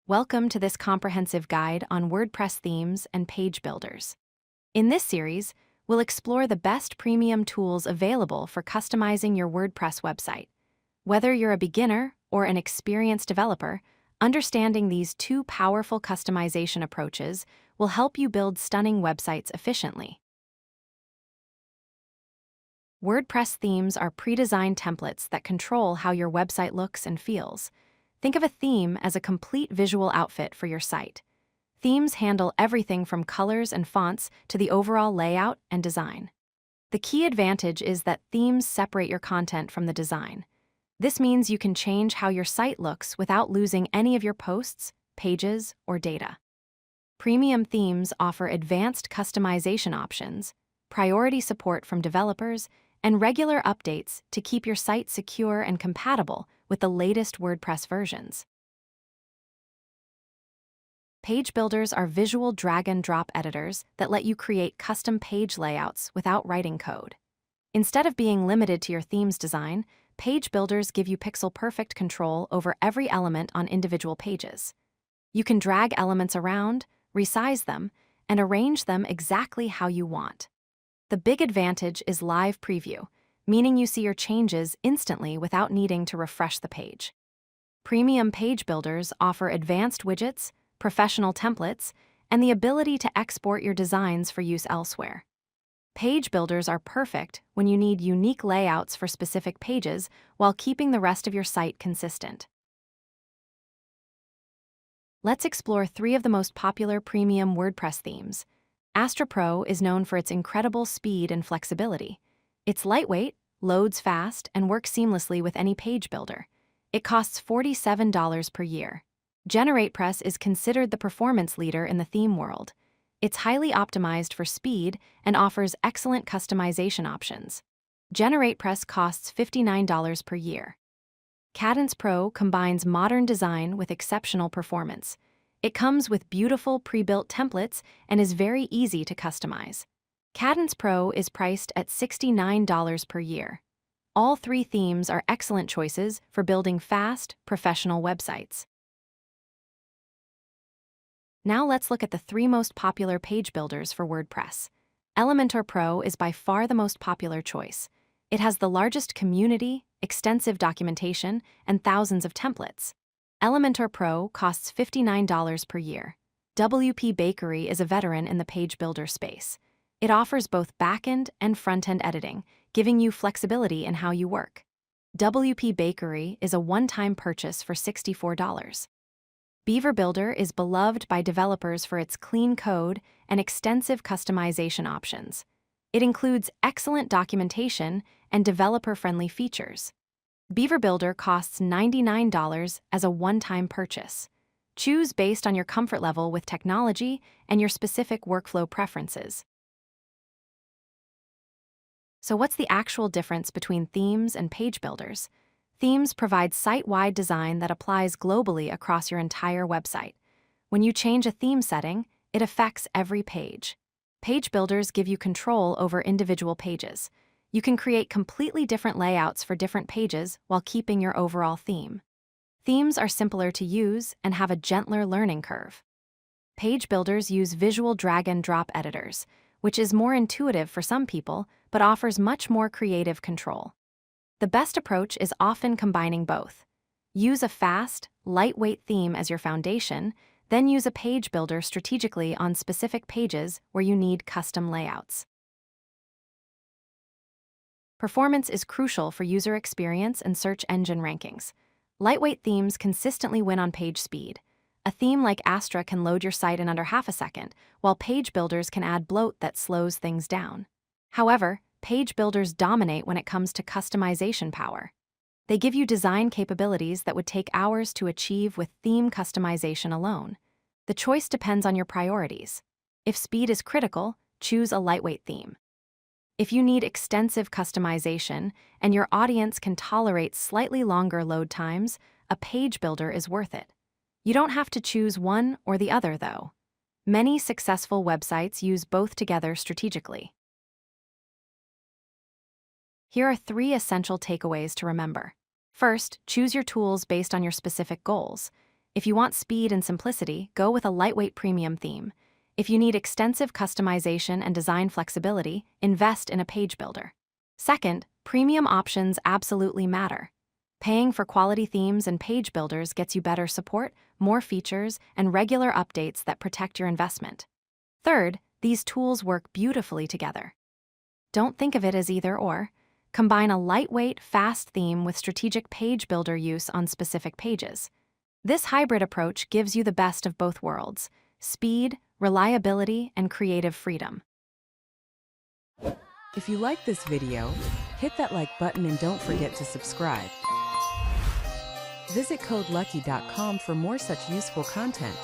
Welcome to this comprehensive guide on WordPress themes and page builders. In this series, we'll explore the best premium tools available for customizing your WordPress website. Whether you're a beginner or an experienced developer, understanding these two powerful customization approaches will help you build stunning websites efficiently. WordPress themes are pre-designed templates that control how your website looks and feels. Think of a theme as a complete visual outfit for your site. Themes handle everything from colors and fonts to the overall layout and design. The key advantage is that themes separate your content from the design. This means you can change how your site looks without losing any of your posts, pages, or data. Premium themes offer advanced customization options, priority support from developers, and regular updates to keep your site secure and compatible with the latest WordPress versions. Page builders are visual drag-and-drop editors that let you create custom page layouts without writing code. Instead of being limited to your theme's design, page builders give you pixel-perfect control over every element on individual pages. You can drag elements around, resize them, and arrange them exactly how you want. The big advantage is live preview, meaning you see your changes instantly without needing to refresh the page. Premium page builders offer advanced widgets, professional templates, and the ability to export your designs for use elsewhere. Page builders are perfect when you need unique layouts for specific pages while keeping the rest of your site consistent. Let's explore three of the most popular premium WordPress themes. Astra Pro is known for its incredible speed and flexibility. It's lightweight, loads fast, and works seamlessly with any page builder. It costs $47 per year. GeneratePress is considered the performance leader in the theme world. It's highly optimized for speed and offers excellent customization options. GeneratePress costs $59 per year. Kadence Pro combines modern design with exceptional performance. It comes with beautiful pre-built templates and is very easy to customize. Kadence Pro is priced at $69 per year. All three themes are excellent choices for building fast, professional websites. Now let's look at the three most popular page builders for WordPress. Elementor Pro is by far the most popular choice. It has the largest community, extensive documentation, and thousands of templates. Elementor Pro costs $59 per year. WP Bakery is a veteran in the page builder space. It offers both back-end and front-end editing, giving you flexibility in how you work. WP Bakery is a one-time purchase for $64. Beaver Builder is beloved by developers for its clean code and extensive customization options. It includes excellent documentation and developer-friendly features. Beaver Builder costs $99 as a one-time purchase. Choose based on your comfort level with technology and your specific workflow preferences. So what's the actual difference between themes and page builders? Themes provide site-wide design that applies globally across your entire website. When you change a theme setting, it affects every page. Page builders give you control over individual pages. You can create completely different layouts for different pages while keeping your overall theme. Themes are simpler to use and have a gentler learning curve. Page builders use visual drag-and-drop editors, which is more intuitive for some people but offers much more creative control. The best approach is often combining both. Use a fast, lightweight theme as your foundation, then use a page builder strategically on specific pages where you need custom layouts. Performance is crucial for user experience and search engine rankings. Lightweight themes consistently win on page speed. A theme like Astra can load your site in under half a second, while page builders can add bloat that slows things down. However, page builders dominate when it comes to customization power. They give you design capabilities that would take hours to achieve with theme customization alone. The choice depends on your priorities. If speed is critical, choose a lightweight theme. If you need extensive customization and your audience can tolerate slightly longer load times, a page builder is worth it. You don't have to choose one or the other, though. Many successful websites use both together strategically. Here are three essential takeaways to remember. First, choose your tools based on your specific goals. If you want speed and simplicity, go with a lightweight premium theme. If you need extensive customization and design flexibility, invest in a page builder. Second, premium options absolutely matter. Paying for quality themes and page builders gets you better support, more features, and regular updates that protect your investment. Third, these tools work beautifully together. Don't think of it as either or. Combine a lightweight, fast theme with strategic page builder use on specific pages. This hybrid approach gives you the best of both worlds: speed, reliability, and creative freedom. If you like this video, hit that like button and don't forget to subscribe. Visit CodeLucky.com for more such useful content.